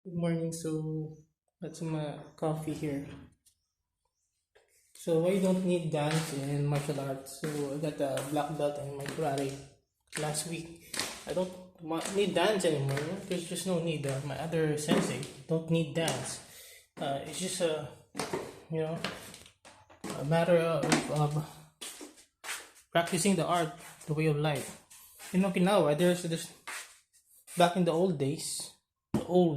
Good morning. So got some coffee here. So I don't need dance in martial arts. So I got a black belt in my karate last week. I don't need dance anymore. There's just no need. My other sensei don't need dance. It's just you know a matter of practicing the art, the way of life. In Okinawa, there's back in the old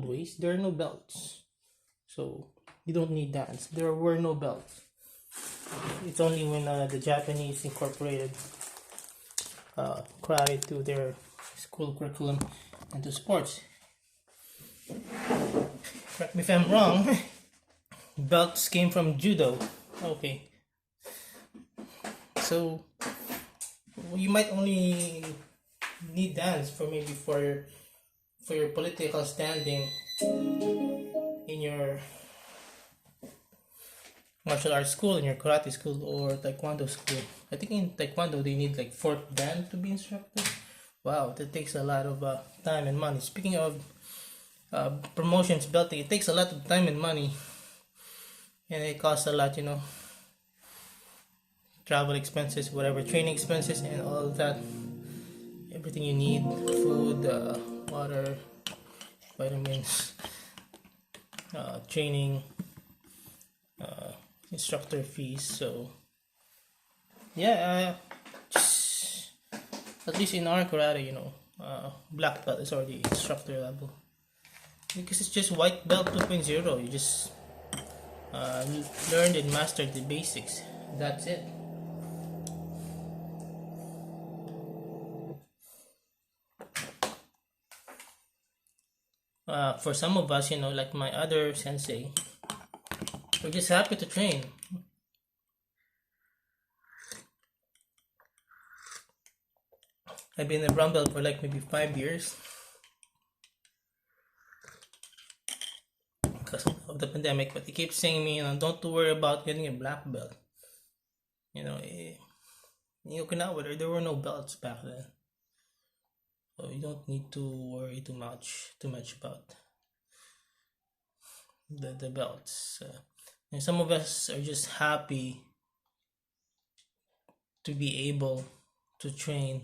ways, there are no belts. So you don't need dance. There were no belts. It's only when the Japanese incorporated karate to their school curriculum and to sports. Correct me if I'm wrong. Belts came from judo. Okay, so you might only need dance for maybe for your political standing in your martial arts school, in your karate school, or taekwondo school. I think in taekwondo they need like fourth dan to be instructor. Wow, that takes a lot of time and money. Speaking of promotions, belting, it takes a lot of time and money, and it costs a lot. Travel expenses, whatever, training expenses, and all of that. Everything you need, food, water, vitamins, training, instructor fees. So yeah, at least in our karate, black belt is already instructor level because it's just white belt 2.0. You just uh, learned and mastered the basics. That's it. For some of us, like my other sensei, we're just happy to train. I've been a brown belt for like maybe 5 years because of the pandemic, but he keeps saying me, don't worry about getting a black belt. In Okinawa, there were no belts back then, so you don't need to worry too much about the belts. And some of us are just happy to be able to train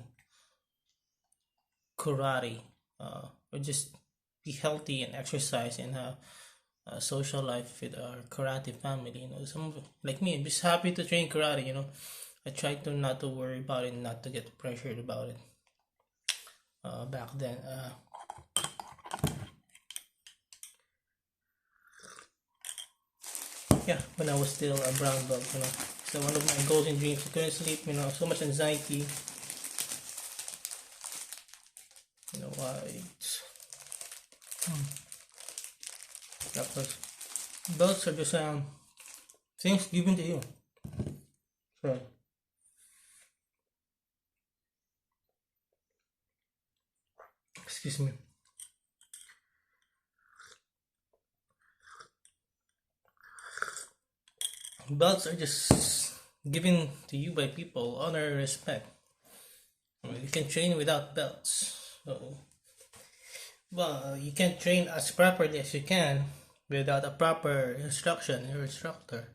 karate, or just be healthy and exercise and have a social life with our karate family. Like me, I'm just happy to train karate. I try to not to worry about it, not to get pressured about it. Back then, yeah, when I was still a brown belt. So one of my goals and dreams, I couldn't sleep. So much anxiety. Why? Because belts are just things given to you. So excuse me. Belts are just given to you by people, honor, respect. You can train without belts. So, well, you can't train as properly as you can without a proper instruction or instructor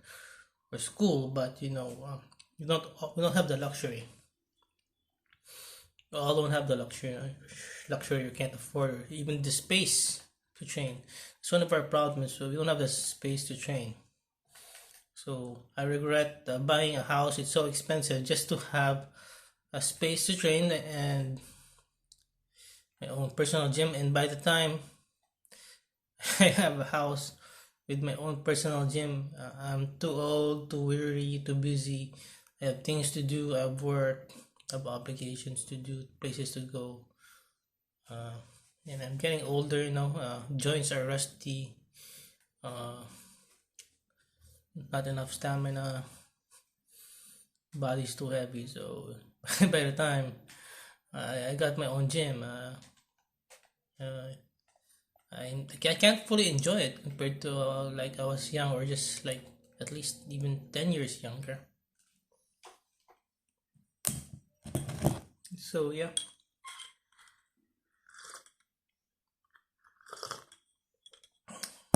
or school. But we don't have the luxury. We all don't have the luxury. Luxury, you can't afford even the space to train. It's one of our problems. So we don't have the space to train. So I regret buying a house. It's so expensive just to have a space to train and my own personal gym. And by the time I have a house with my own personal gym, I'm too old, too weary, too busy. I have things to do. I have work. I have obligations to do, places to go. Uh, and I'm getting older. Joints are rusty. Uh, Not enough stamina. Body's too heavy. So by the time I got my own gym, uh, I can't fully enjoy it compared to like I was young or just like at least even 10 years younger. So yeah.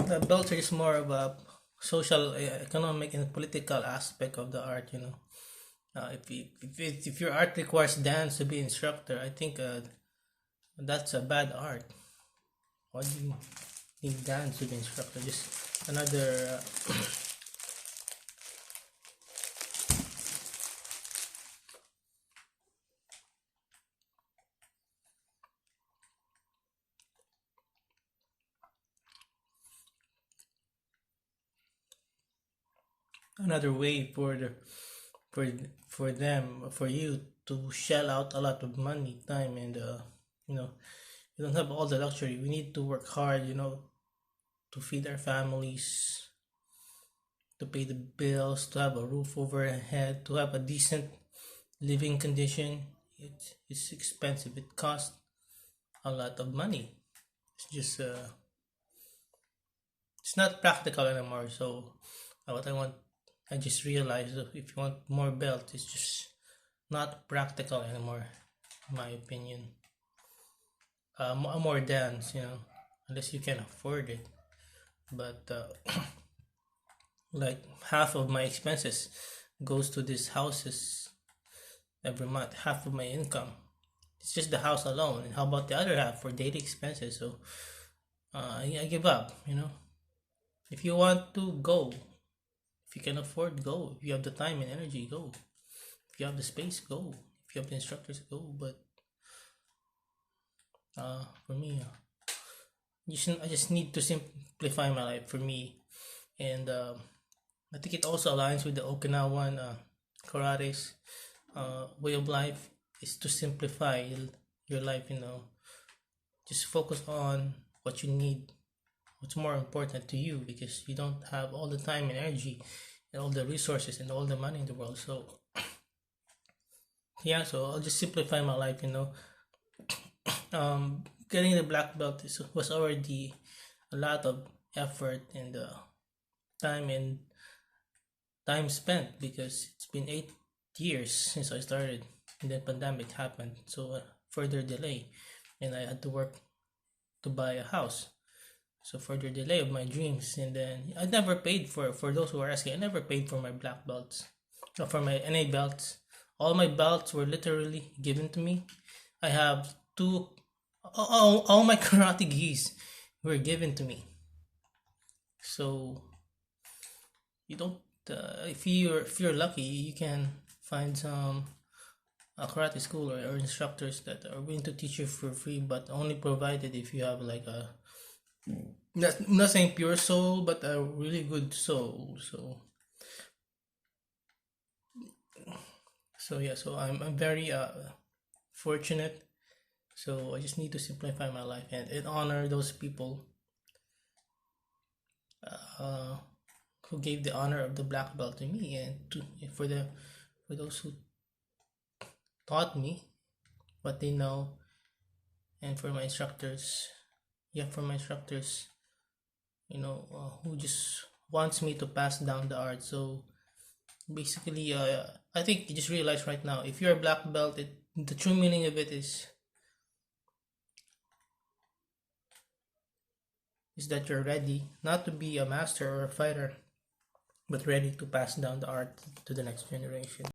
The belts are just more of a social, economic, and political aspect of the art. If your art requires dance to be instructor, I think that's a bad art. Why do you need dance to be instructor? Just another another way for for you to shell out a lot of money, time, and you know we don't have all the luxury. We need to work hard, to feed our families, to pay the bills, to have a roof over our head, to have a decent living condition. It's expensive. It costs a lot of money. It's just it's not practical anymore. So what I just realized that if you want more belt, it's just not practical anymore, in my opinion. More dance, unless you can afford it. But like half of my expenses goes to these houses every month. Half of my income. It's just the house alone. And how about the other half for daily expenses? So I give up. If you want to go, if you can afford, go. If you have the time and energy, go. If you have the space, go. If you have the instructors, go. But for me, I just need to simplify my life for me, and I think it also aligns with the Okinawan karate's way of life is to simplify your life. Just focus on what you need, what's more important to you, because you don't have all the time and energy and all the resources and all the money in the world. So yeah, so I'll just simplify my life. Getting the black belt was already a lot of effort and time spent, because it's been 8 years since I started and then pandemic happened, so further delay, and I had to work to buy a house, so further delay of my dreams. And then I never paid for those who are asking, I never paid for my black belts or for my NA belts. All my belts were literally given to me. I have all my karate gis were given to me. So you don't if you're lucky, you can find some karate school or instructors that are willing to teach you for free, but only provided if you have like a not saying pure soul, but a really good soul. So yeah, so I'm very fortunate. So I just need to simplify my life and honor those people uh, who gave the honor of the black belt to me, and for those who taught me what they know, and for my instructors. Yeah, for my instructors, who just wants me to pass down the art. So basically, I think you just realize right now, if you're a black belt, the true meaning of it is that you're ready not to be a master or a fighter, but ready to pass down the art to the next generation.